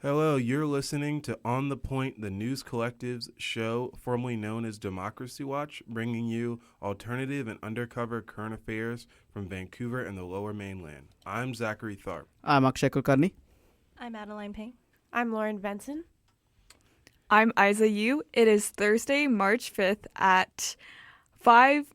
Hello, you're listening to On the Point, the News Collective's show, formerly known as Democracy Watch, bringing you alternative and undercover current affairs from Vancouver and the Lower Mainland. I'm Zachary Tharp. I'm Akshay Kulkarni. I'm Adeline Payne. I'm Lauren Benson. I'm Isa Yu. It is Thursday, March 5th at 5:10.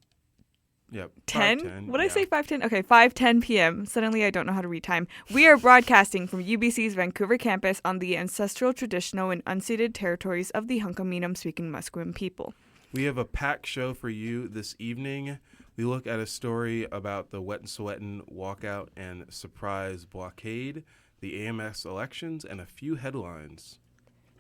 Yep. 10? What did I say? 5:10? Okay, 5:10 p.m. Suddenly I don't know how to read time. We are broadcasting from UBC's Vancouver campus on the ancestral, traditional, and unceded territories of the Hunkaminam-speaking Musqueam people. We have a packed show for you this evening. We look at a story about the Wetsuweten Walkout and Surprise Blockade, the AMS elections, and a few headlines.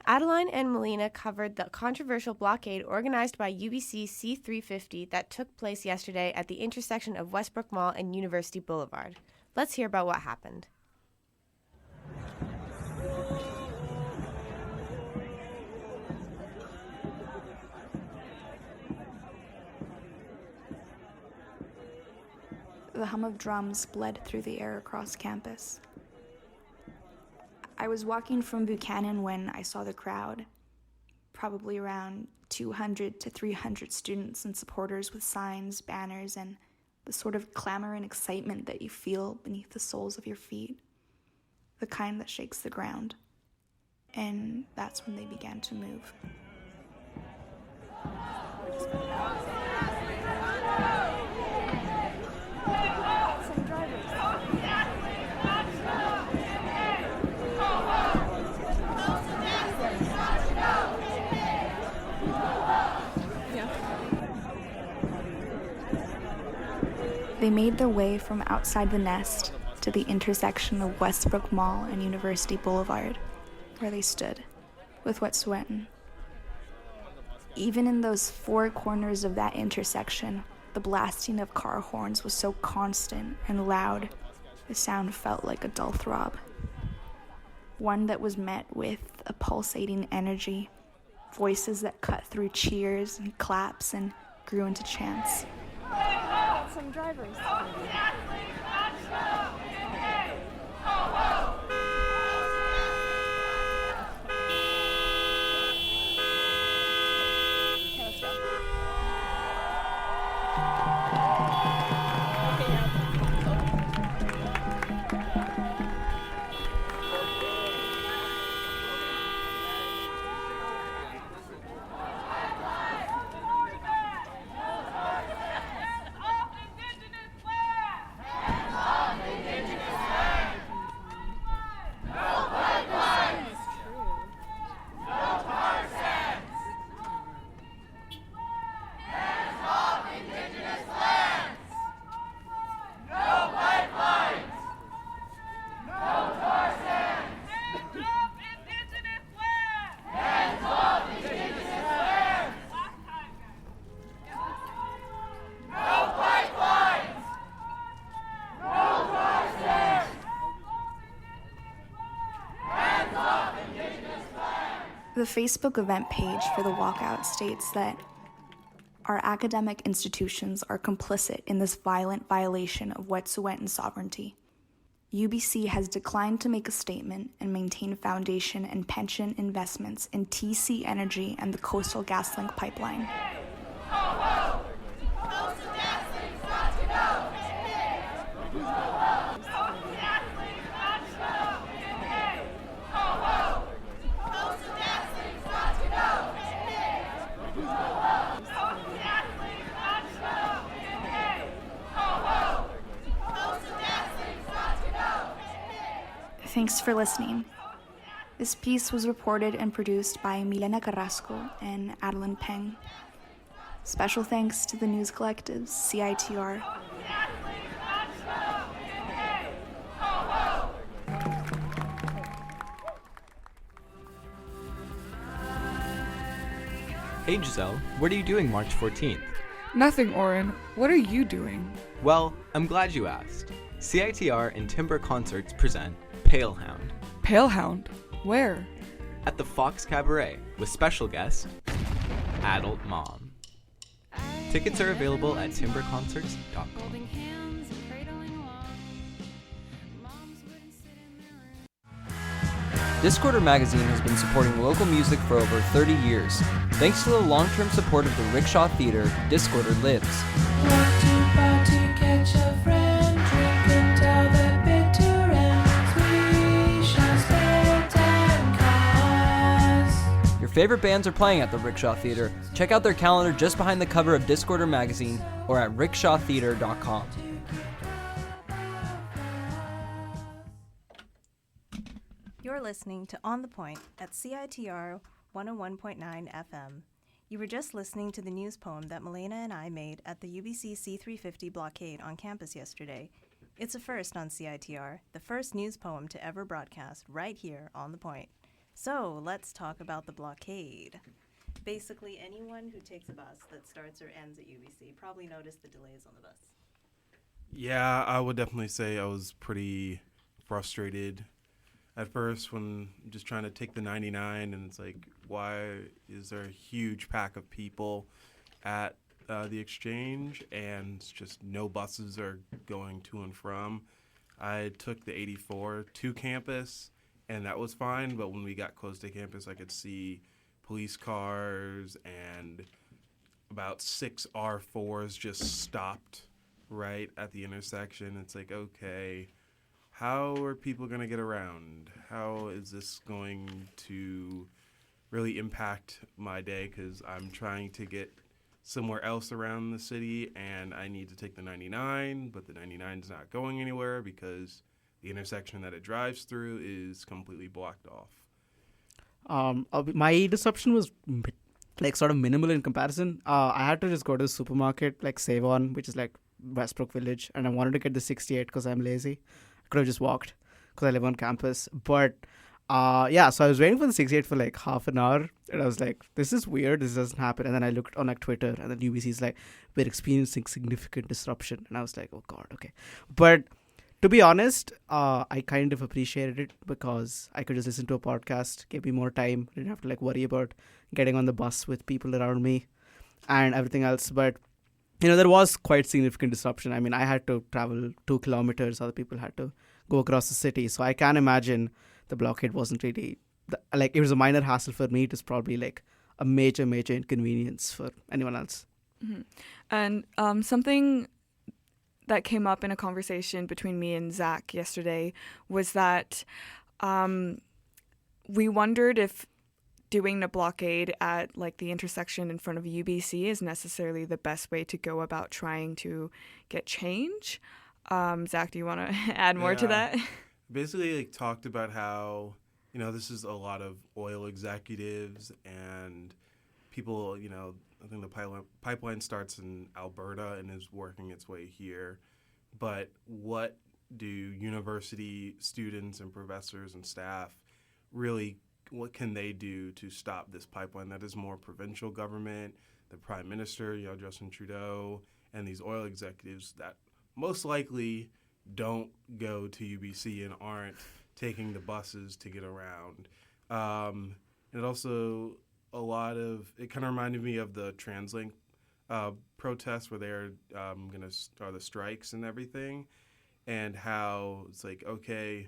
Adeline and Melina covered the controversial blockade organized by UBC C350 that took place yesterday at the intersection of Westbrook Mall and University Boulevard. Let's hear about what happened. The hum of drums bled through the air across campus. I was walking from Buchanan when I saw the crowd, probably around 200 to 300 students and supporters with signs, banners, and the sort of clamor and excitement that you feel beneath the soles of your feet, the kind that shakes the ground. And that's when they began to move. They made their way from outside the nest to the intersection of Westbrook Mall and University Boulevard, where they stood, with Wetsuweten. Even in those four corners of that intersection, the blasting of car horns was so constant and loud, the sound felt like a dull throb. One that was met with a pulsating energy, voices that cut through cheers and claps and grew into chants. Some drivers. The Facebook event page for the walkout states that our academic institutions are complicit in this violent violation of Wet'suwet'en sovereignty. UBC has declined to make a statement and maintain foundation and pension investments in TC Energy and the Coastal GasLink pipeline. Thanks for listening. This piece was reported and produced by Milena Carrasco and Adeline Peng. Special thanks to the news collectives, CITR. Hey Giselle, what are you doing March 14th? Nothing, Oren. What are you doing? Well, I'm glad you asked. CITR and Timber Concerts present Palehound. Palehound? Where? At the Fox Cabaret with special guest, Adult Mom. Tickets are available at timberconcerts.com. Discorder magazine has been supporting local music for over 30 years. Thanks to the long-term support of the Rickshaw Theater, Discorder lives. Your favorite bands are playing at the Rickshaw Theater. Check out their calendar just behind the cover of Discorder magazine or at rickshawtheater.com. You're listening to On the Point at CITR 101.9 FM. You were just listening to the news poem that Milena and I made at the UBC C350 blockade on campus yesterday. It's a first on CITR, the first news poem to ever broadcast right here on the Point. So let's talk about the blockade. Basically, anyone who takes a bus that starts or ends at UBC probably noticed the delays on the bus. Yeah, I would definitely say I was pretty frustrated at first when just trying to take the 99, and it's like, why is there a huge pack of people at the exchange and just no buses are going to and from? I took the 84 to campus, and that was fine, but when we got close to campus, I could see police cars and about 6 R4s just stopped right at the intersection. It's like, okay, how are people going to get around? How is this going to really impact my day? Because I'm trying to get somewhere else around the city, and I need to take the 99, but the 99 is not going anywhere because the intersection that it drives through is completely blocked off. My disruption was like sort of minimal in comparison. I had to just go to the supermarket, like Save-On, which is like Westbrook Village, and I wanted to get the 68 because I'm lazy. I could have just walked because I live on campus. But so I was waiting for the 68 for like half an hour, and I was like, this is weird, this doesn't happen. And then I looked on like Twitter, and then UBC's like, we're experiencing significant disruption. And I was like, oh God, okay. But to be honest, I kind of appreciated it because I could just listen to a podcast, gave me more time, didn't have to like worry about getting on the bus with people around me and everything else. But there was quite significant disruption. I mean, I had to travel 2 kilometers. Other people had to go across the city. So I can imagine the blockade wasn't really, it was a minor hassle for me. It was probably like a major, major inconvenience for anyone else. Mm-hmm. And something that came up in a conversation between me and Zach yesterday was that we wondered if doing the blockade at like the intersection in front of UBC is necessarily the best way to go about trying to get change. Zach, do you want to add more to that? Basically, talked about how, this is a lot of oil executives and people, I think the pipeline starts in Alberta and is working its way here. But what do university students and professors and staff really, what can they do to stop this pipeline that is more provincial government, the Prime Minister, Justin Trudeau, and these oil executives that most likely don't go to UBC and aren't taking the buses to get around. And also it kind of reminded me of the TransLink protests where they're going to start the strikes and everything, and how it's like, okay,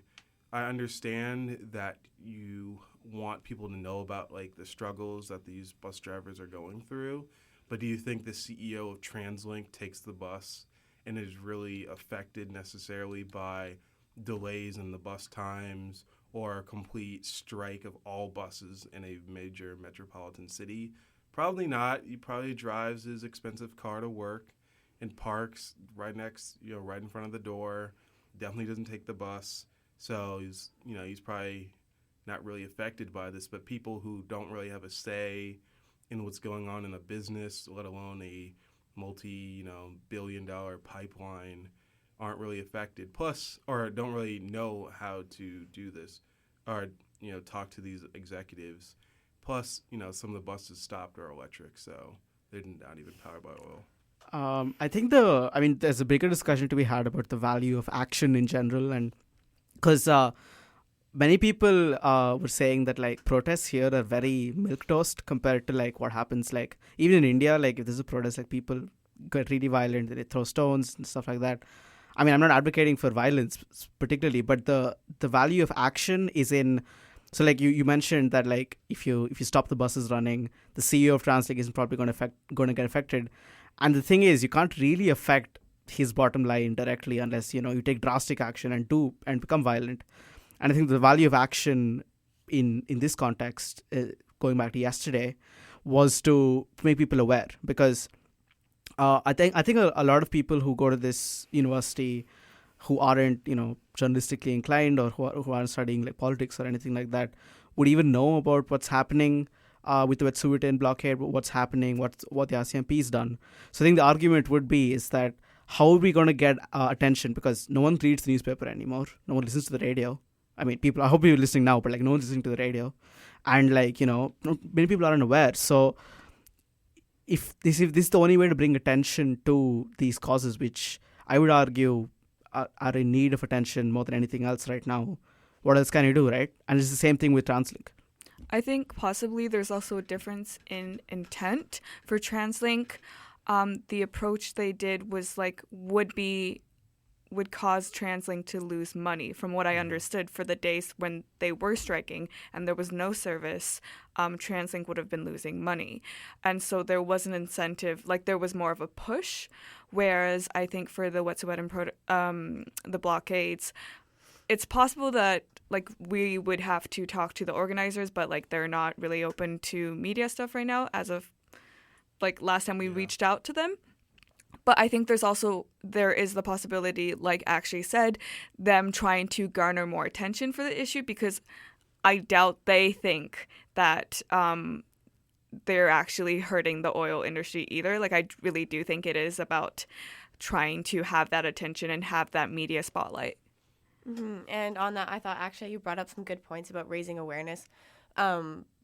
I understand that you want people to know about like the struggles that these bus drivers are going through, but do you think the CEO of TransLink takes the bus and is really affected necessarily by delays in the bus times or a complete strike of all buses in a major metropolitan city? Probably not. He probably drives his expensive car to work and parks right in front of the door. Definitely doesn't take the bus. So he's probably not really affected by this, but people who don't really have a say in what's going on in a business, let alone a multi-billion-dollar pipeline, aren't really affected. Plus, or don't really know how to do this, or talk to these executives. Plus, some of the buses stopped are electric, so they're not even powered by oil. I think there's a bigger discussion to be had about the value of action in general, and because many people were saying that like protests here are very milquetoast compared to like what happens like even in India. Like if there's a protest, like people get really violent, they throw stones and stuff like that. I mean, I'm not advocating for violence particularly, but the value of action is in So like you mentioned that like if you stop the buses running, the CEO of TransLink isn't probably going to get affected. And the thing is, you can't really affect his bottom line directly unless you take drastic action and become violent. And I think the value of action in this context, going back to yesterday, was to make people aware, because I think a lot of people who go to this university who aren't journalistically inclined, or who aren't studying like politics or anything like that, would even know about what's happening with the Wetsuweten blockade, what's happening, what the RCMP's done. So I think the argument would be is that how are we going to get attention, because no one reads the newspaper anymore, no one listens to the radio. I mean, I hope you're listening now, but like no one's listening to the radio, and like many people aren't aware. So if this is the only way to bring attention to these causes, which I would argue are in need of attention more than anything else right now, what else can you do, right? And it's the same thing with TransLink. I think possibly there's also a difference in intent for TransLink. The approach they did was like would cause TransLink to lose money, from what I understood, for the days when they were striking and there was no service. TransLink would have been losing money, and so there was an incentive, like there was more of a push. Whereas I think for the Wetsuweten the blockades, it's possible that like we would have to talk to the organizers, but like they're not really open to media stuff right now as of like last time we reached out to them. But I think there is the possibility, like Akshay said, them trying to garner more attention for the issue, because I doubt they think that they're actually hurting the oil industry either. Like I really do think it is about trying to have that attention and have that media spotlight. Mm-hmm. And on that, I thought actually you brought up some good points about raising awareness,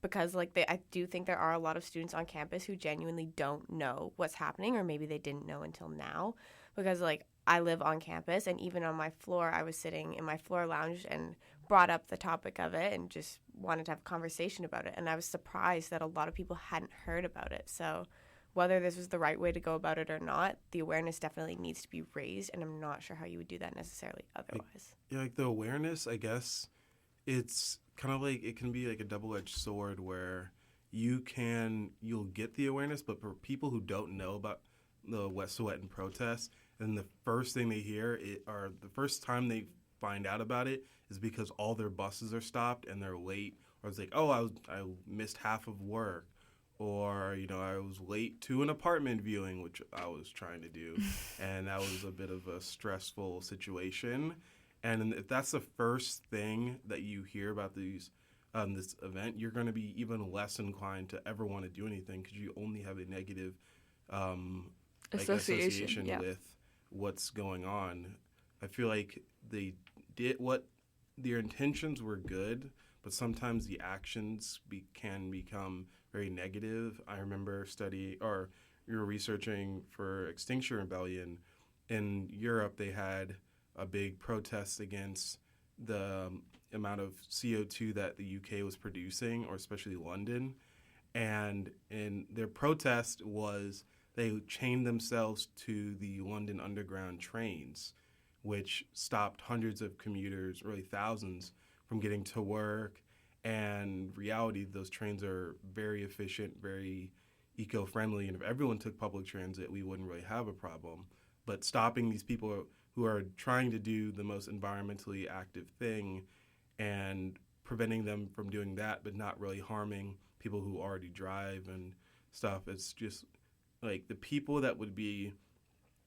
because I do think there are a lot of students on campus who genuinely don't know what's happening, or maybe they didn't know until now, because like I live on campus, and even on my floor, I was sitting in my floor lounge and brought up the topic of it and just wanted to have a conversation about it, and I was surprised that a lot of people hadn't heard about it. So whether this was the right way to go about it or not, the awareness definitely needs to be raised, and I'm not sure how you would do that necessarily otherwise. Like the awareness, I guess, it's kind of like it can be like a double-edged sword where you'll get the awareness, but for people who don't know about the Wet'suwet'en protests, and the first thing they hear or the first time they find out about it is because all their buses are stopped and they're late, or it's like, oh, I missed half of work, or I was late to an apartment viewing, which I was trying to do, and that was a bit of a stressful situation. And if that's the first thing that you hear about this event, you're going to be even less inclined to ever want to do anything, because you only have a negative association with what's going on. I feel like they did their intentions were good, but sometimes the actions can become very negative. I remember we were researching for Extinction Rebellion. In Europe, they had a big protest against the amount of CO2 that the UK was producing, or especially London. And in their protest was they chained themselves to the London Underground trains, which stopped hundreds of commuters, really thousands, from getting to work. And reality, those trains are very efficient, very eco-friendly, and if everyone took public transit, we wouldn't really have a problem. But stopping these people who are trying to do the most environmentally active thing and preventing them from doing that, but not really harming people who already drive and stuff, it's just like the people that would be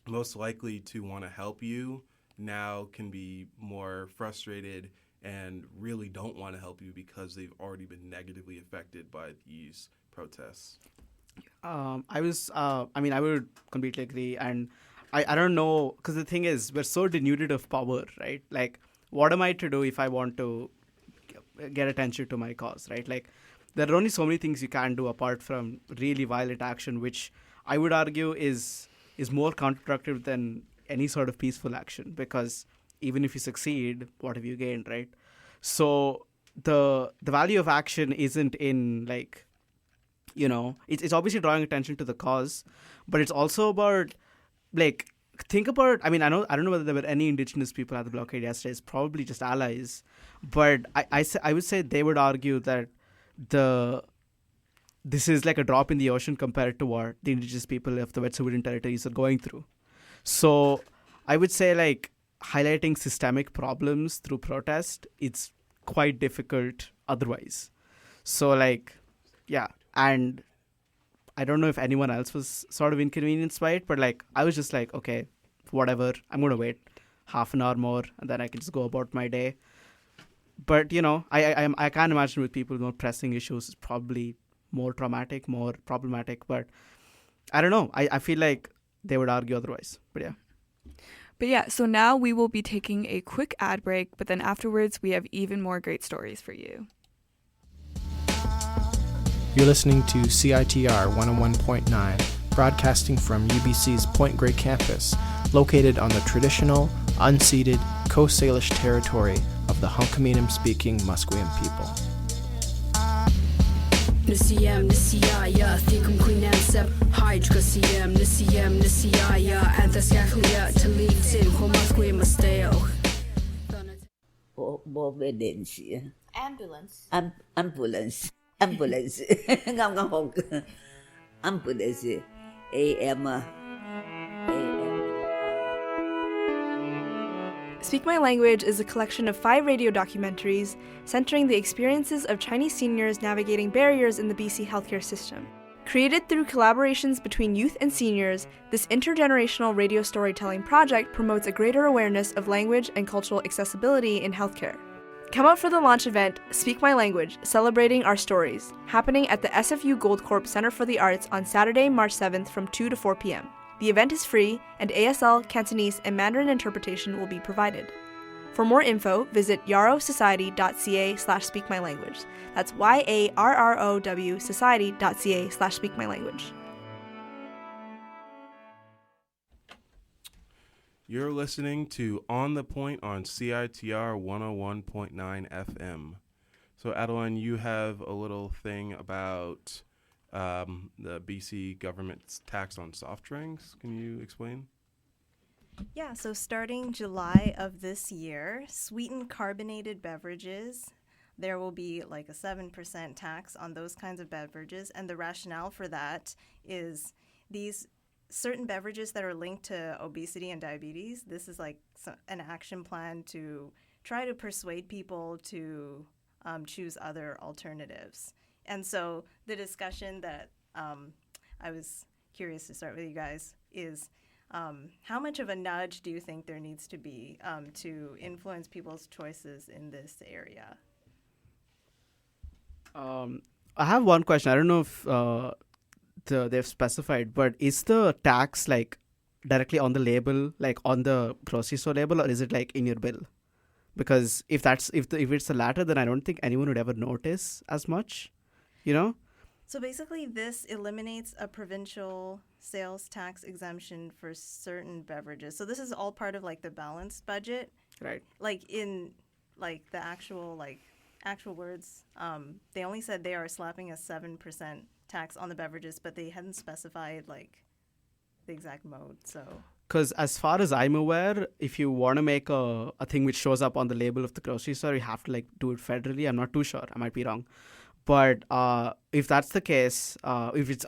most likely to want to help you now can be more frustrated and really don't want to help you because they've already been negatively affected by these protests. I would completely agree. And I don't know, because the thing is, we're so denuded of power, right? Like, what am I to do if I want to get attention to my cause, right? Like, there are only so many things you can do apart from really violent action, which I would argue is more counterproductive than any sort of peaceful action, because even if you succeed, what have you gained, right? So the value of action isn't in like, it's obviously drawing attention to the cause, but it's also about like think about. I mean, I don't know whether there were any indigenous people at the blockade yesterday. It's probably just allies, but I would say they would argue that this is like a drop in the ocean compared to what the indigenous people of the Wetsuweten territories are going through. So I would say like highlighting systemic problems through protest, it's quite difficult otherwise. So like, yeah, and I don't know if anyone else was sort of inconvenienced by it, but like I was just like, okay, whatever, I'm going to wait half an hour more and then I can just go about my day. But, you know, I can't imagine with people with more pressing issues, it's probably more traumatic, more problematic. But I don't know. I feel like they would argue otherwise. But yeah. But yeah, so now we will be taking a quick ad break, but then afterwards we have even more great stories for you. You're listening to CITR 101.9, broadcasting from UBC's Point Grey campus, located on the traditional, unceded Coast Salish territory of the Hunkaminam-speaking Musqueam people. Nisiyam nisiyaya thikum kuinansab hydra siyam nisiyaya antasyaklia talitin homasque masteo Bovedensia. Ambulance. Ambulance. Ngam hog. Ambulance. AM. Speak My Language is a collection of 5 radio documentaries centering the experiences of Chinese seniors navigating barriers in the BC healthcare system. Created through collaborations between youth and seniors, this intergenerational radio storytelling project promotes a greater awareness of language and cultural accessibility in healthcare. Come out for the launch event, Speak My Language, Celebrating Our Stories, happening at the SFU Gold Corp Center for the Arts on Saturday, March 7th from 2 to 4 p.m. The event is free, and ASL, Cantonese, and Mandarin interpretation will be provided. For more info, visit yarrowsociety.ca/speakmylanguage. That's YARROW society.ca/speakmylanguage. You're listening to On the Point on CITR 101.9 FM. So, Adeline, you have a little thing about the BC government's tax on soft drinks. Can you explain? Yeah, so starting July of this year, sweetened carbonated beverages, there will be like a 7% tax on those kinds of beverages. And the rationale for that is these certain beverages that are linked to obesity and diabetes. This is like an action plan to try to persuade people to choose other alternatives. And so the discussion that I was curious to start with you guys is how much of a nudge do you think there needs to be to influence people's choices in this area? I have one question. I don't know if they've specified, but is the tax like directly on the label, like on the grocery store label, or is it like in your bill? Because if it's the latter, then I don't think anyone would ever notice as much, you know? So basically, this eliminates a provincial sales tax exemption for certain beverages. So this is all part of like the balanced budget, right? Like in like the actual words, they only said they are slapping a 7% tax on the beverages, but they hadn't specified like the exact mode. So because as far as I'm aware, if you want to make a thing which shows up on the label of the grocery store, you have to like do it federally. I'm not too sure. I might be wrong. But if that's the case, if it's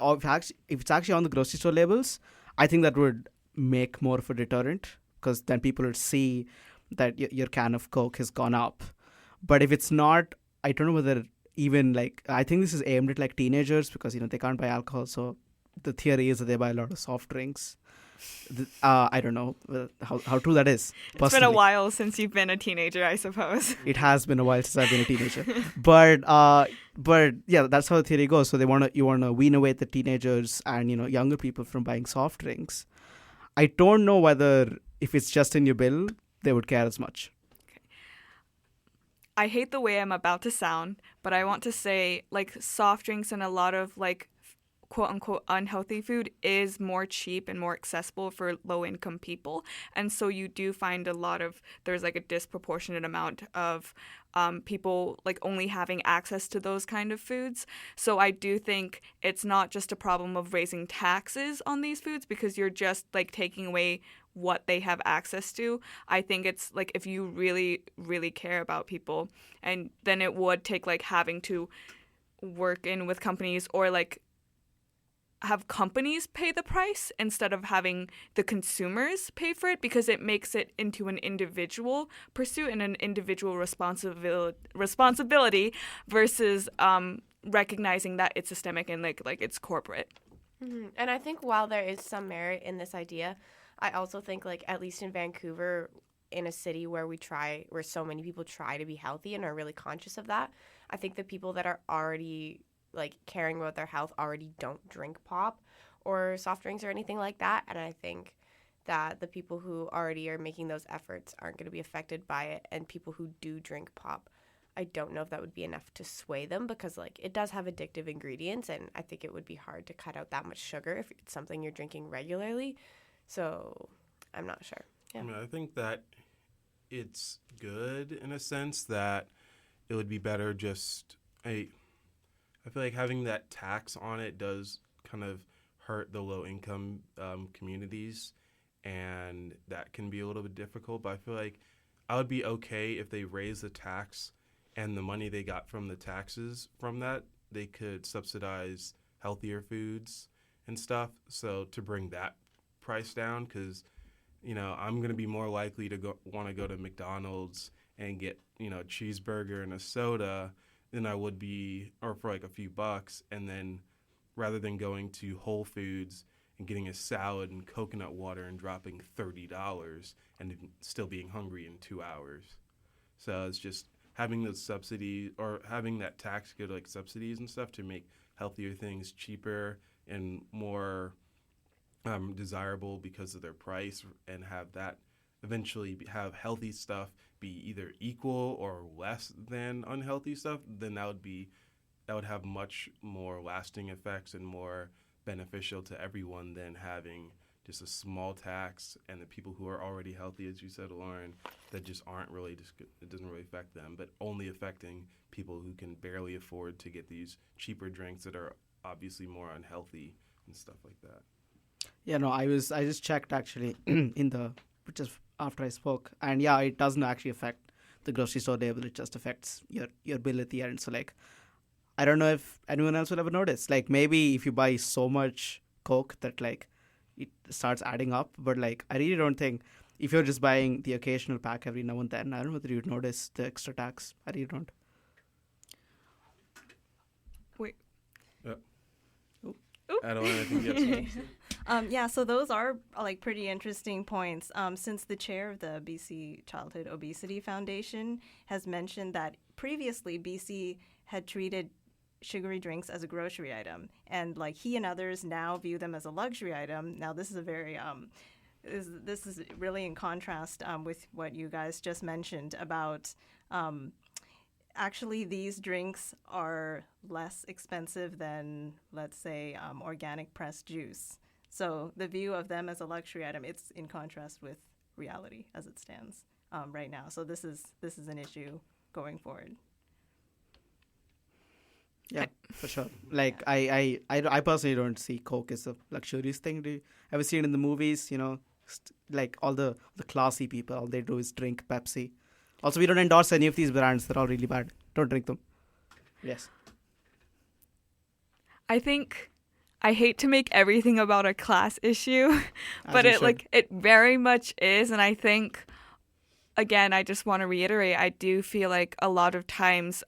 actually on the grocery store labels, I think that would make more of a deterrent, because then people would see that your can of Coke has gone up. But if it's not, I don't know whether even like, I think this is aimed at like teenagers, because, you know, they can't buy alcohol. So the theory is that they buy a lot of soft drinks. I don't know how true that is. Personally. It's been a while since you've been a teenager, I suppose. It has been a while since I've been a teenager. But yeah, that's how the theory goes. So you want to wean away the teenagers and, you know, younger people from buying soft drinks. I don't know whether if it's just in your bill, they would care as much. I hate the way I'm about to sound, but I want to say like soft drinks and a lot of like quote-unquote unhealthy food is more cheap and more accessible for low-income people. And so you do find there's like a disproportionate amount of people like only having access to those kind of foods. So I do think it's not just a problem of raising taxes on these foods, because you're just like taking away what they have access to. I think it's like if you really, really care about people, and then it would take like having to work in with companies or like have companies pay the price instead of having the consumers pay for it, because it makes it into an individual pursuit and an individual responsibility versus recognizing that it's systemic and like it's corporate. Mm-hmm. And I think while there is some merit in this idea, I also think like at least in Vancouver, in a city where where so many people try to be healthy and are really conscious of that, I think the people that are already like caring about their health already don't drink pop or soft drinks or anything like that. And I think that the people who already are making those efforts aren't going to be affected by it. And people who do drink pop, I don't know if that would be enough to sway them, because like it does have addictive ingredients, and I think it would be hard to cut out that much sugar if it's something you're drinking regularly. So I'm not sure. Yeah. I mean, I think that it's good in a sense that it would be better just I feel like having that tax on it does kind of hurt the low-income communities, and that can be a little bit difficult. But I feel like I would be okay if they raise the tax, and the money they got from the taxes from that, they could subsidize healthier foods and stuff, so to bring that price down, because, you know, I'm going to be more likely to want to go to McDonald's and get, you know, a cheeseburger and a soda than I would be, or for like a few bucks, and then rather than going to Whole Foods and getting a salad and coconut water and dropping $30 and still being hungry in 2 hours. So it's just having those subsidies, or having that tax go to like subsidies and stuff to make healthier things cheaper and more desirable because of their price, and have that eventually have healthy stuff be either equal or less than unhealthy stuff, then that would have much more lasting effects and more beneficial to everyone than having just a small tax, and the people who are already healthy, as you said, Lauren, that just aren't really, it doesn't really affect them, but only affecting people who can barely afford to get these cheaper drinks that are obviously more unhealthy and stuff like that. Yeah, no, I just checked actually just after I spoke, and yeah, it doesn't actually affect the grocery store label. It just affects your bill at the end. So like, I don't know if anyone else will ever notice. Like maybe if you buy so much Coke that like it starts adding up, but like I really don't think if you're just buying the occasional pack every now and then, I don't know whether you'd notice the extra tax. I really don't. Wait. I don't know anything yet. Yeah, so those are like pretty interesting points. Since the chair of the BC Childhood Obesity Foundation has mentioned that previously BC had treated sugary drinks as a grocery item, and like he and others now view them as a luxury item. Now this is a very this is really in contrast with what you guys just mentioned about actually these drinks are less expensive than, let's say, organic pressed juice. So the view of them as a luxury item, it's in contrast with reality as it stands right now. So this is an issue going forward. Yeah, for sure. Like I personally don't see Coke as a luxurious thing. Do you ever see it in the movies? You know, like all the classy people, all they do is drink Pepsi. Also, we don't endorse any of these brands. They're all really bad. Don't drink them. Yes. I think I hate to make everything about a class issue, but it very much is. And I think, again, I just want to reiterate, I do feel like a lot of times,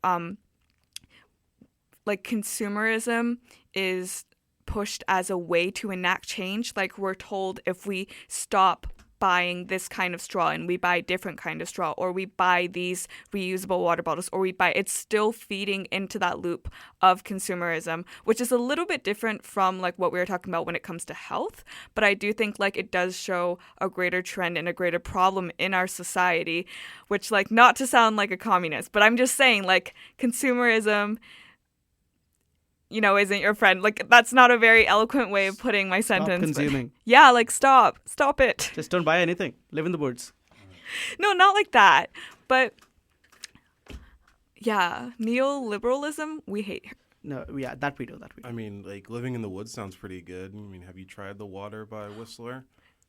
like consumerism is pushed as a way to enact change. Like we're told if we stop buying this kind of straw and we buy a different kind of straw, or we buy these reusable water bottles, or it's still feeding into that loop of consumerism, which is a little bit different from like what we were talking about when it comes to health. But I do think like it does show a greater trend and a greater problem in our society, which like not to sound like a communist, but I'm just saying like consumerism, you know, isn't your friend. Like, that's not a very eloquent way of putting my sentence. Stop consuming. Yeah, like, stop it. Just don't buy anything. Live in the woods. No, not like that. But, yeah, neoliberalism, we hate. No, yeah, that we do. I mean, like, living in the woods sounds pretty good. I mean, have you tried the water by Whistler?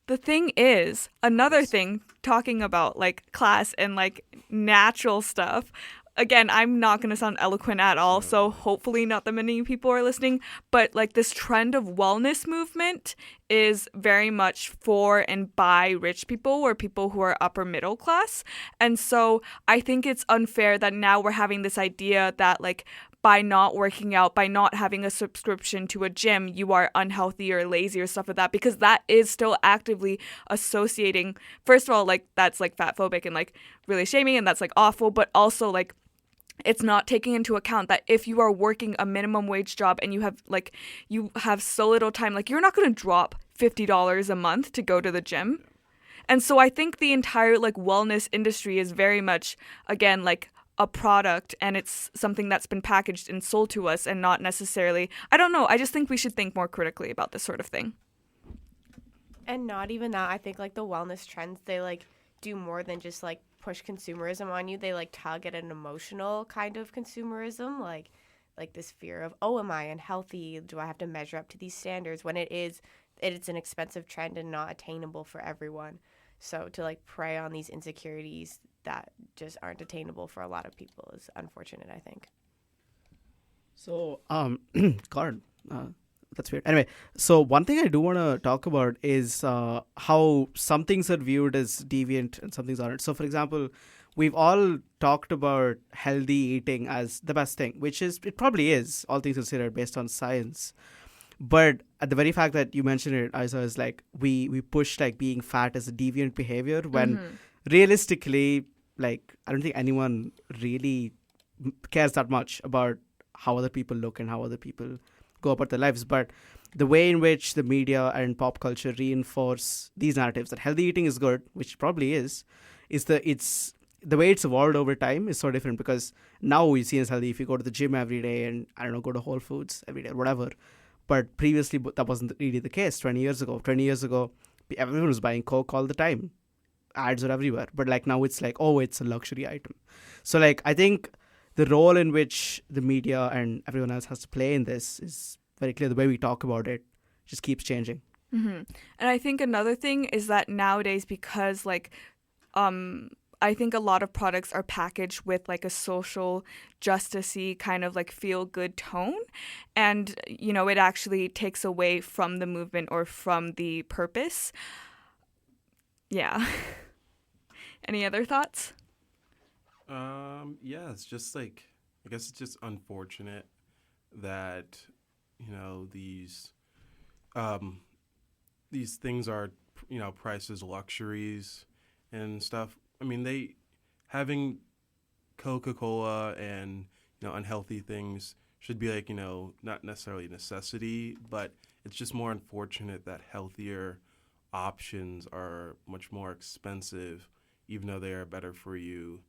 the thing is, another thing, talking about like class and like natural stuff. Again, I'm not going to sound eloquent at all, so hopefully not that many people are listening, but like this trend of wellness movement is very much for and by rich people or people who are upper middle class. And so I think it's unfair that now we're having this idea that like by not working out, by not having a subscription to a gym, you are unhealthy or lazy or stuff like that, because that is still actively associating, first of all, like that's like fat phobic and like really shaming, and that's like awful, but also like it's not taking into account that if you are working a minimum wage job and you have so little time, like you're not going to drop $50 a month to go to the gym. And so I think the entire like wellness industry is very much, again, like a product, and it's something that's been packaged and sold to us and not necessarily, I don't know, I just think we should think more critically about this sort of thing. And not even that, I think like the wellness trends, they like do more than just like push consumerism on you. They like tug at an emotional kind of consumerism, like this fear of, oh, am I unhealthy? Do I have to measure up to these standards? When it's an expensive trend and not attainable for everyone. So to like prey on these insecurities that just aren't attainable for a lot of people is unfortunate, I think. So, God, that's weird. Anyway, so one thing I do want to talk about is how some things are viewed as deviant and some things aren't. So, for example, we've all talked about healthy eating as the best thing, which is, it probably is, all things considered, based on science. But at the very fact that you mentioned it, Isa, is like we push like being fat as a deviant behavior when realistically, like, I don't think anyone really cares that much about how other people look and how other people go about their lives. But the way in which the media and pop culture reinforce these narratives that healthy eating is good, which it probably is the way it's evolved over time is so different, because now we see as healthy if you go to the gym every day and, I don't know, go to Whole Foods every day or whatever. But previously, that wasn't really the case 20 years ago. 20 years ago, everyone was buying Coke all the time. Ads were everywhere. But like now it's like, oh, it's a luxury item. So like I think the role in which the media and everyone else has to play in this is very clear. The way we talk about it just keeps changing. Mm-hmm. And I think another thing is that nowadays, because like I think a lot of products are packaged with like a social justice-y kind of like feel-good tone. And, you know, it actually takes away from the movement or from the purpose. Yeah. Any other thoughts? Yeah, it's just like, I guess it's just unfortunate that, you know, these things are, you know, priced as luxuries and stuff. I mean, having Coca-Cola and, you know, unhealthy things should be like, you know, not necessarily a necessity, but it's just more unfortunate that healthier options are much more expensive, even though they are better for you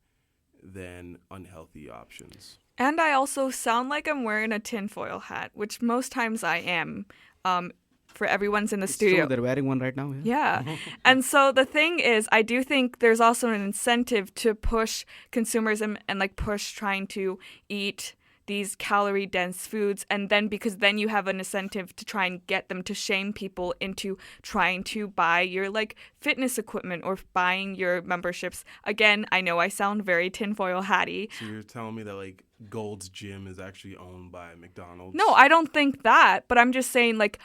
than unhealthy options. And I also sound like I'm wearing a tinfoil hat, which most times I am. For everyone's in the studio. True, they're wearing one right now. Yeah. And so the thing is, I do think there's also an incentive to push consumerism and like push trying to eat these calorie dense foods. And then because then you have an incentive to try and get them to shame people into trying to buy your like fitness equipment or buying your memberships. Again, I know I sound very tinfoil hatty. So you're telling me that like Gold's Gym is actually owned by McDonald's? No, I don't think that. But I'm just saying like,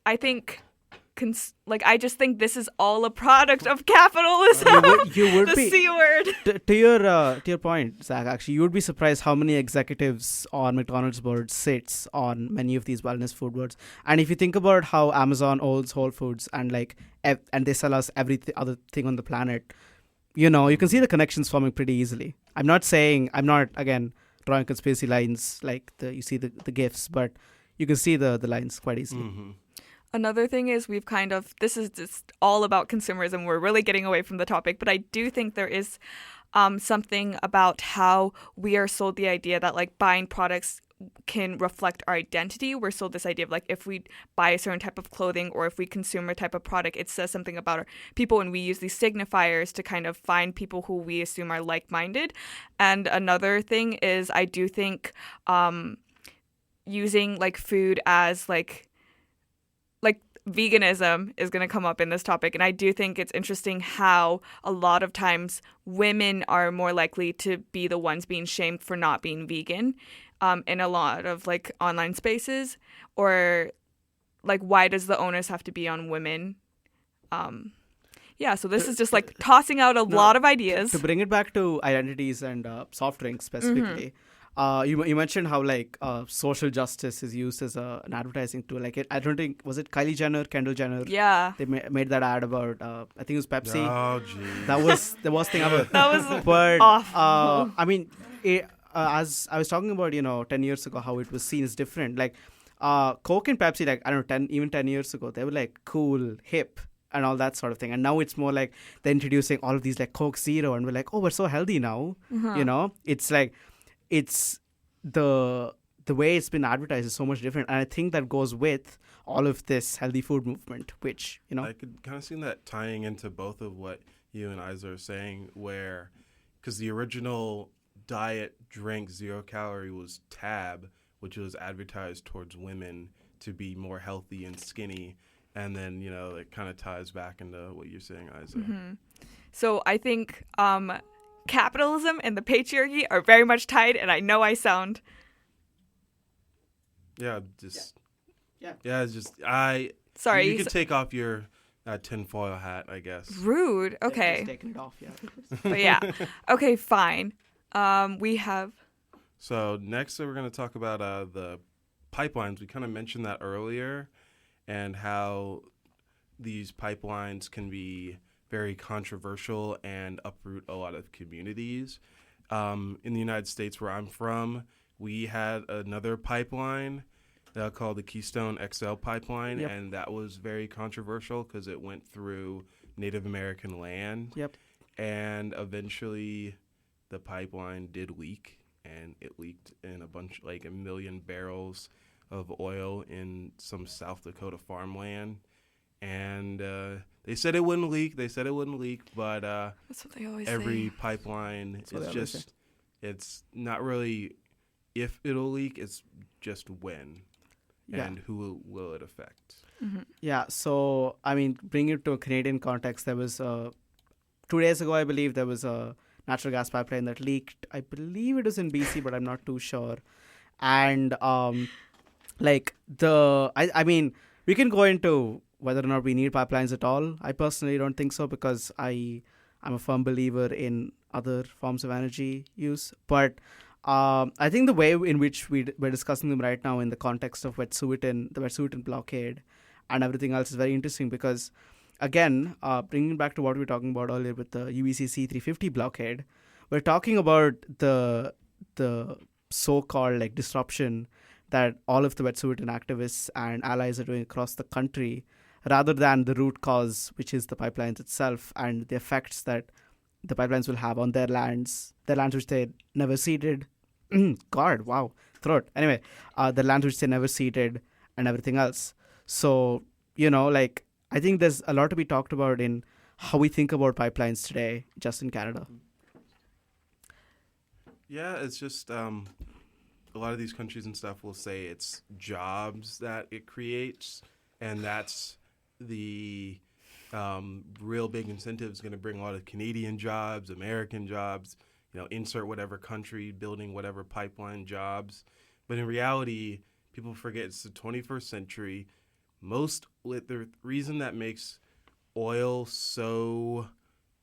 I think, I just think this is all a product of capitalism. You would the be, C word. To your point, Zach, actually, you would be surprised how many executives on McDonald's board sits on many of these wellness food boards. And if you think about how Amazon owns Whole Foods and and they sell us every other thing on the planet, you know, you can see the connections forming pretty easily. I'm not, again, drawing conspiracy lines like you see the GIFs, but you can see the lines quite easily. Mm-hmm. Another thing is this is just all about consumerism. We're really getting away from the topic, but I do think there is something about how we are sold the idea that like buying products can reflect our identity. We're sold this idea of like if we buy a certain type of clothing or if we consume a type of product, it says something about our people, and we use these signifiers to kind of find people who we assume are like-minded. And another thing is I do think using like food as like veganism is going to come up in this topic, and I do think it's interesting how a lot of times women are more likely to be the ones being shamed for not being vegan in a lot of like online spaces, or like why does the onus have to be on women? So this is just like tossing out a lot of ideas. To bring it back to identities and soft drinks specifically, you mentioned how like social justice is used as an advertising tool. Like I don't think, was it Kylie Jenner, Kendall Jenner? Yeah. They made that ad about, I think it was Pepsi. Oh, geez. That was the worst thing ever. That was but, awful. I mean, as I was talking about, 10 years ago, how it was seen as different. Like Coke and Pepsi, like, I don't know, 10 years ago, they were like cool, hip, and all that sort of thing. And now it's more like they're introducing all of these like Coke Zero, and we're like, oh, we're so healthy now. It's like, it's the way it's been advertised is so much different. And I think that goes with all of this healthy food movement, which, I could kind of see that tying into both of what you and Isa are saying, where, because the original diet drink 0 calorie was Tab, which was advertised towards women to be more healthy and skinny. And then, it kind of ties back into what you're saying, Isa. Mm-hmm. So I think capitalism and the patriarchy are very much tied, and I know I sound... Yeah, it's just, Sorry. You could take off your tinfoil hat, I guess. Rude. Okay. Just taking it off, yeah. But yeah. Okay, fine. We have... So next we're going to talk about the pipelines. We kind of mentioned that earlier, and how these pipelines can be very controversial and uproot a lot of communities. In the United States, where I'm from, we had another pipeline called the Keystone XL pipeline, and that was very controversial because it went through Native American land. Yep. And eventually the pipeline did leak, and it leaked in like 1 million barrels of oil in some South Dakota farmland. And they said it wouldn't leak. But that's what they always every say. Pipeline it's not really if it'll leak, it's just when and who will it affect. Mm-hmm. Yeah, so, I mean, bring it to a Canadian context, there was 2 days ago, I believe, there was a natural gas pipeline that leaked. I believe it was in BC, but I'm not too sure. And, I mean, we can go into whether or not we need pipelines at all. I personally don't think so, because I'm a firm believer in other forms of energy use. But I think the way in which we're discussing them right now in the context of the Wetsuweten blockade and everything else is very interesting, because, again, bringing back to what we were talking about earlier with the UBC C350 blockade, we're talking about the so-called like disruption that all of the Wetsuweten activists and allies are doing across the country, rather than the root cause, which is the pipelines itself and the effects that the pipelines will have on their lands which they never ceded. God, wow, throat. Anyway, the lands which they never ceded and everything else. So, I think there's a lot to be talked about in how we think about pipelines today, just in Canada. Yeah, it's just a lot of these countries and stuff will say it's jobs that it creates, and that's the real big incentive is going to bring a lot of Canadian jobs, American jobs, insert whatever country, building whatever pipeline jobs. But in reality, people forget it's the 21st century. The reason that makes oil so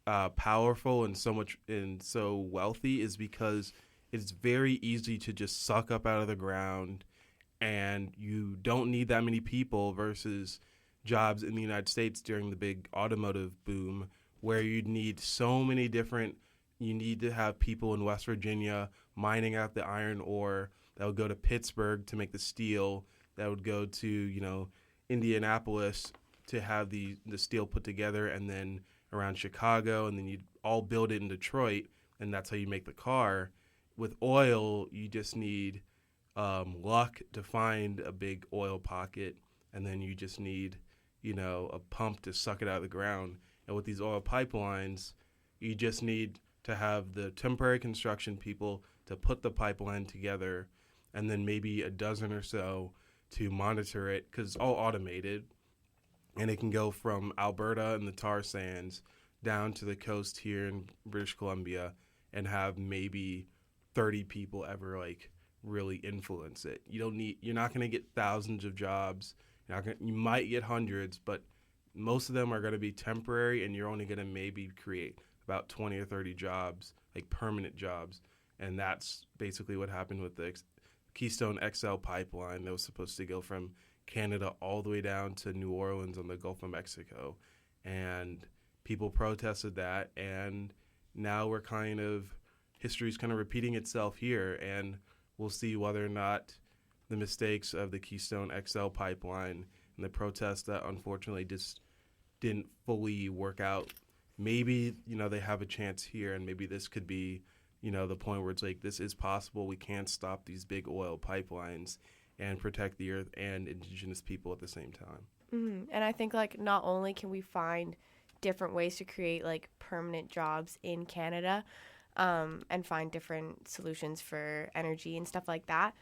powerful and so wealthy is because it's very easy to just suck up out of the ground, and you don't need that many people versus jobs in the United States during the big automotive boom, where you'd need so many different. You need to have people in West Virginia mining out the iron ore that would go to Pittsburgh to make the steel, that would go to Indianapolis to have the steel put together, and then around Chicago, and then you'd all build it in Detroit, and that's how you make the car. With oil, you just need luck to find a big oil pocket, and then you just need a pump to suck it out of the ground. And with these oil pipelines, you just need to have the temporary construction people to put the pipeline together, and then maybe a dozen or so to monitor it, because it's all automated. and it can go from Alberta and the tar sands down to the coast here in British Columbia and have maybe 30 people ever like really influence it. You're not going to get thousands of jobs. You might get hundreds, but most of them are going to be temporary, and you're only going to maybe create about 20 or 30 jobs, like permanent jobs. And that's basically what happened with the Keystone XL pipeline that was supposed to go from Canada all the way down to New Orleans on the Gulf of Mexico. And people protested that, and now history's kind of repeating itself here, and we'll see whether or not the mistakes of the Keystone XL pipeline and the protests that unfortunately just didn't fully work out. Maybe, they have a chance here, and maybe this could be, the point where it's like, this is possible. We can stop these big oil pipelines and protect the earth and indigenous people at the same time. Mm-hmm. And I think, not only can we find different ways to create, permanent jobs in Canada and find different solutions for energy and stuff like that,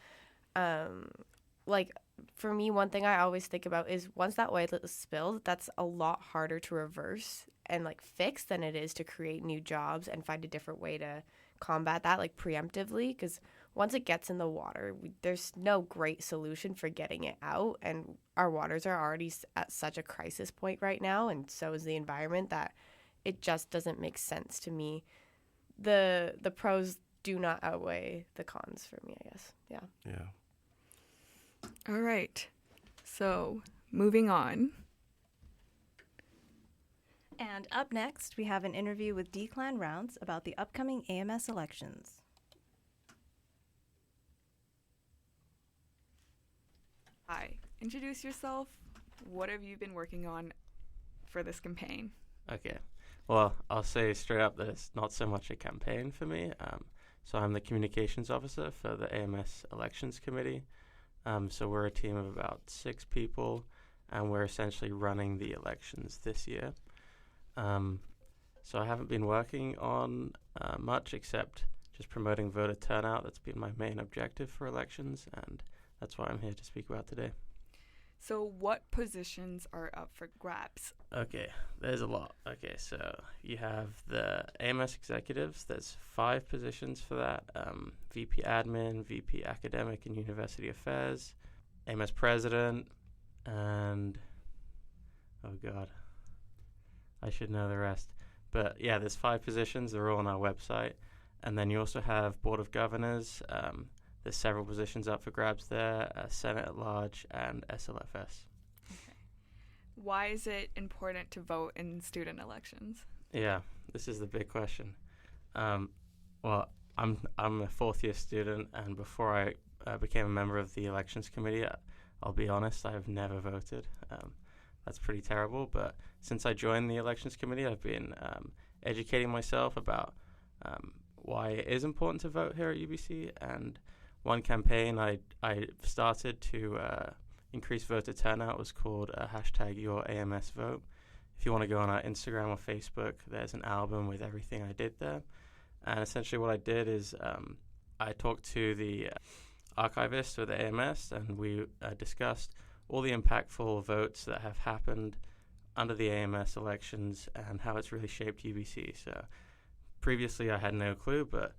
for me, one thing I always think about is once that oil is spilled, that's a lot harder to reverse and fix than it is to create new jobs and find a different way to combat that preemptively, because once it gets in the water, there's no great solution for getting it out, and our waters are already at such a crisis point right now, and so is the environment, that it just doesn't make sense to me. The pros do not outweigh the cons for me, I guess. Yeah. All right. So, moving on. And up next, we have an interview with Declan Rounds about the upcoming AMS elections. Hi. Introduce yourself. What have you been working on for this campaign? Okay. Well, I'll say straight up that it's not so much a campaign for me. So I'm the communications officer for the AMS Elections Committee. So we're a team of about 6 people, and we're essentially running the elections this year. So I haven't been working on much except just promoting voter turnout. That's been my main objective for elections, and that's what I'm here to speak about today. So what positions are up for grabs? Okay, there's a lot. Okay, so you have the AMS executives. There's 5 positions for that. VP Admin, VP Academic and University Affairs, AMS President, and oh God, I should know the rest. But yeah, there's 5 positions. They're all on our website. And then you also have Board of Governors. There's several positions up for grabs there, Senate at Large, and SLFS. Okay. Why is it important to vote in student elections? Yeah, this is the big question. Well, I'm a 4th-year student, and before I became a member of the Elections Committee, I'll be honest, I've never voted. That's pretty terrible, but since I joined the Elections Committee, I've been educating myself about why it is important to vote here at UBC, and one campaign I started to increase voter turnout was called #YourAMSVote. If you want to go on our Instagram or Facebook, there's an album with everything I did there. And essentially what I did is I talked to the archivist with the AMS, and we discussed all the impactful votes that have happened under the AMS elections and how it's really shaped UBC. So previously I had no clue, but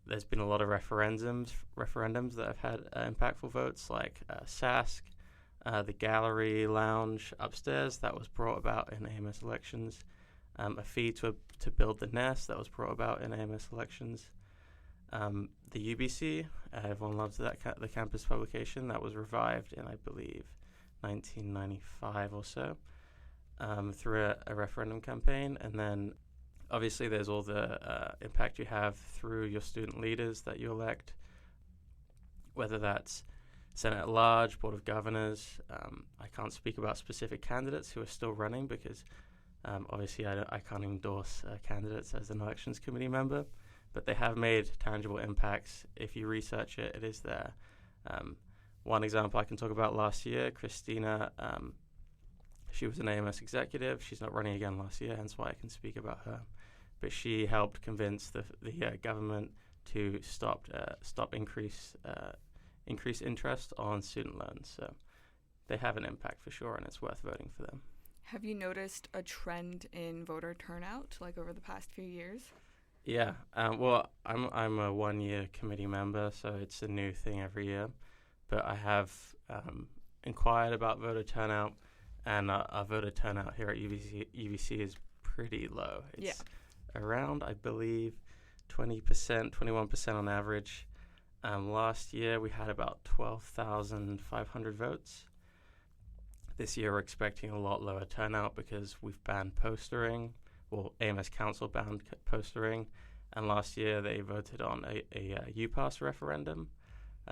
there's been a lot of referendums that have had impactful votes, like SASC, the gallery lounge upstairs that was brought about in AMS elections, a fee to build the nest that was brought about in AMS elections. The UBC, everyone loves that the campus publication that was revived in, I believe, 1995 or so, through a referendum campaign. And then obviously there's all the impact you have through your student leaders that you elect, whether that's Senate at Large, Board of Governors. I can't speak about specific candidates who are still running because obviously I can't endorse candidates as an elections committee member, but they have made tangible impacts. If you research it, it is there. One example I can talk about last year, Christina, she was an AMS executive. She's not running again last year, hence why I can speak about her. But she helped convince the government to stop increase interest on student loans. So they have an impact for sure, and it's worth voting for them. Have you noticed a trend in voter turnout, like over the past few years? Yeah. Well, I'm a 1-year committee member, so it's a new thing every year. But I have inquired about voter turnout, and our voter turnout here at UBC is pretty low. It's around, I believe, 20%, 21% on average. Last year we had about 12,500 votes. This year we're expecting a lot lower turnout because we've banned postering. Well, AMS Council banned postering, and last year they voted on a UPass referendum.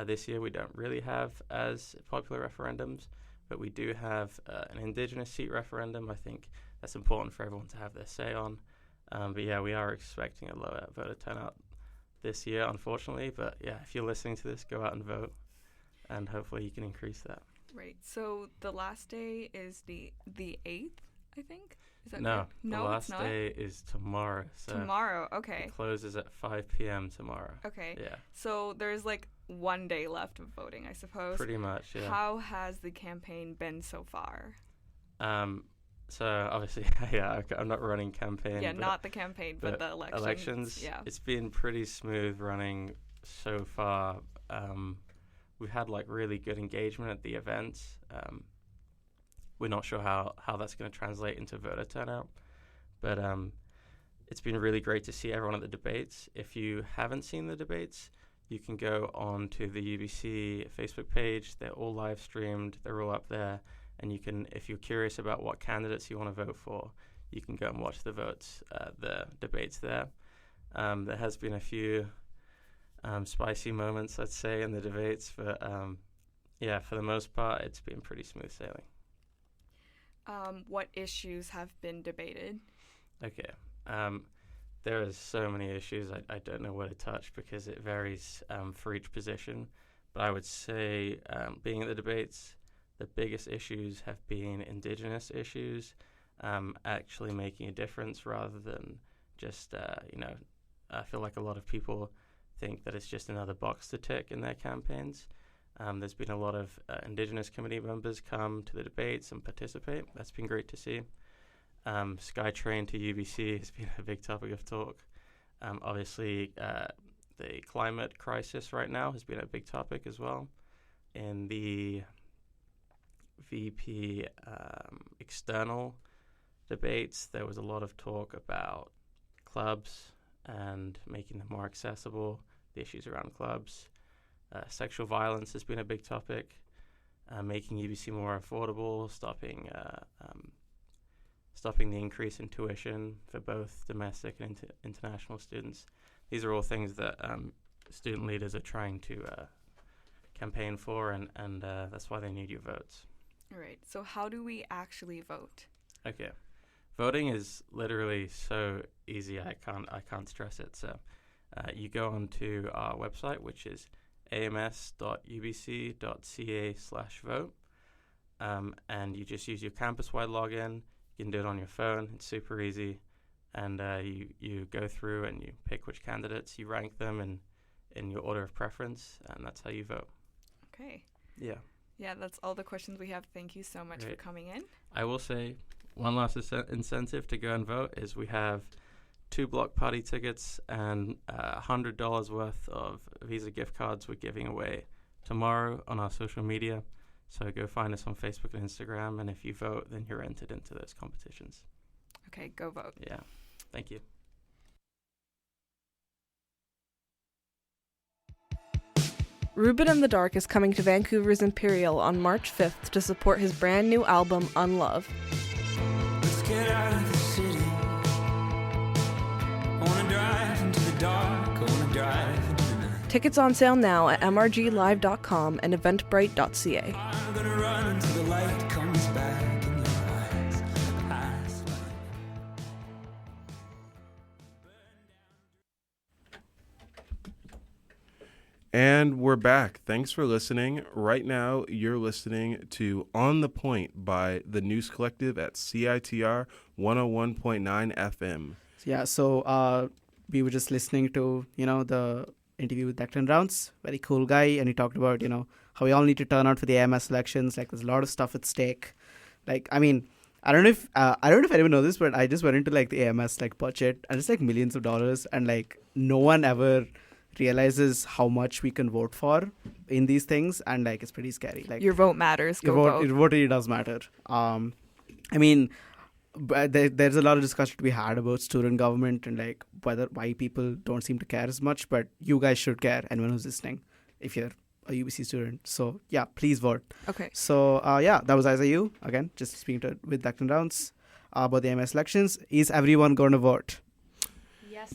This year we don't really have as popular referendums, but we do have an Indigenous seat referendum. I think that's important for everyone to have their say on. But yeah, we are expecting a lower voter turnout this year, unfortunately. But yeah, if you're listening to this, go out and vote, and hopefully you can increase that. Right. So the last day is the 8th, I think? Is that No, correct? No, the last it's not? day is tomorrow. So Tomorrow, okay. it closes at 5 p.m. tomorrow. Okay. Yeah. So there's like 1 day left of voting, I suppose. Pretty much, yeah. How has the campaign been so far? So obviously, yeah, I'm not running campaign. Yeah, but, not the campaign, but the elections. Elections, yeah. It's been pretty smooth running so far. We've had like really good engagement at the events. We're not sure how that's going to translate into voter turnout, but it's been really great to see everyone at the debates. If you haven't seen the debates, you can go on to the UBC Facebook page. They're all live streamed. They're all up there. And you can, if you're curious about what candidates you want to vote for, you can go and watch the debates there. There has been a few spicy moments, let's say, in the debates, but yeah, for the most part, it's been pretty smooth sailing. What issues have been debated? Okay. There are so many issues. I don't know where to touch because it varies for each position. But I would say, being at the debates, the biggest issues have been Indigenous issues, actually making a difference rather than just, I feel like a lot of people think that it's just another box to tick in their campaigns. There's been a lot of Indigenous committee members come to the debates and participate. That's been great to see. SkyTrain to UBC has been a big topic of talk. Obviously, the climate crisis right now has been a big topic as well. In the VP external debates, there was a lot of talk about clubs and making them more accessible, the issues around clubs. Sexual violence has been a big topic, making UBC more affordable, stopping the increase in tuition for both domestic and international students. These are all things that student leaders are trying to campaign for, and that's why they need your votes. All right. So how do we actually vote? Okay. Voting is literally so easy. I can't stress it. So you go onto our website, which is ams.ubc.ca/vote, and you just use your campus-wide login. You can do it on your phone. It's super easy, and you go through and you pick which candidates, you rank them in your order of preference, and that's how you vote. Okay. Yeah. Yeah, that's all the questions we have. Thank you so much for coming in. I will say one last incentive to go and vote is we have 2 block party tickets and $100 worth of Visa gift cards we're giving away tomorrow on our social media. So go find us on Facebook and Instagram, and if you vote, then you're entered into those competitions. Okay, go vote. Yeah. Thank you. Ruben in the Dark is coming to Vancouver's Imperial on March 5th to support his brand new album, Unlove. Let's get out of the city. I wanna drive into the dark. I wanna drive into the night. Tickets on sale now at mrglive.com and eventbrite.ca. I'm gonna run until the light comes back in your eyes. Past life. And we're back. Thanks for listening. Right now, you're listening to On the Point by the News Collective at CITR 101.9 FM. Yeah, so we were just listening to, the interview with Declan Rounds, very cool guy, and he talked about, how we all need to turn out for the AMS elections. Like, there's a lot of stuff at stake. Like, I mean, I don't know if anyone knows this, but I just went into like the AMS like budget, and it's like millions of dollars, and like no one ever realizes how much we can vote for in these things, and like it's pretty scary. Like, your vote matters. Go vote. Your vote really does matter. I mean, but there's a lot of discussion to be had about student government and like why people don't seem to care as much, but you guys should care, anyone who's listening, if you're a UBC student. So yeah, please vote. Okay. So that was ISIU again, just speaking with Declan Downs about the AMS elections. Is everyone going to vote?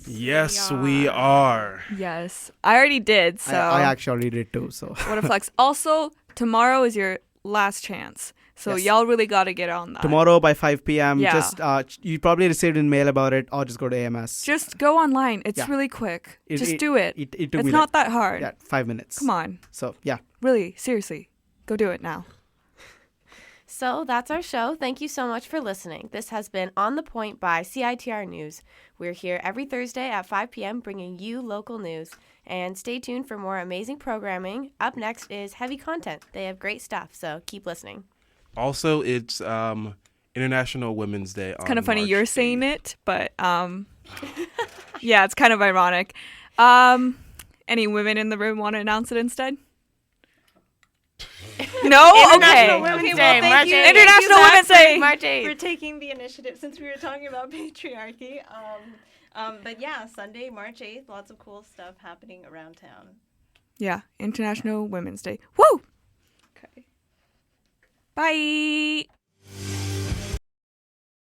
Yes, we are. Yes, I already did. So I actually already did too. So what a flex! Also, tomorrow is your last chance, so Yes. y'all really got to get on that. Tomorrow by 5 p.m. Yeah. Just you probably received an mail about it, or just go to AMS. Just go online. It's Yeah. really quick. It- Just it- do it. it took It's me not like- that hard. Yeah, 5 minutes. Come on. So yeah. Really, seriously, go do it now. So that's our show. Thank you so much for listening. This has been On the Point by CITR News. We're here every Thursday at 5 p.m. bringing you local news. And stay tuned for more amazing programming. Up next is Heavy Content. They have great stuff, so keep listening. Also, it's International Women's Day. It's kind of funny you're saying it, but yeah, it's kind of ironic. Any women in the room want to announce it instead? No? International Okay. Women's Okay, Day, well, March thank you. 8th. International Thank you, Women's Zach, Day. March 8th. For taking the initiative, since we were talking about patriarchy. But yeah, Sunday, March 8th, lots of cool stuff happening around town. Yeah, International Women's Day. Woo! Okay. Bye.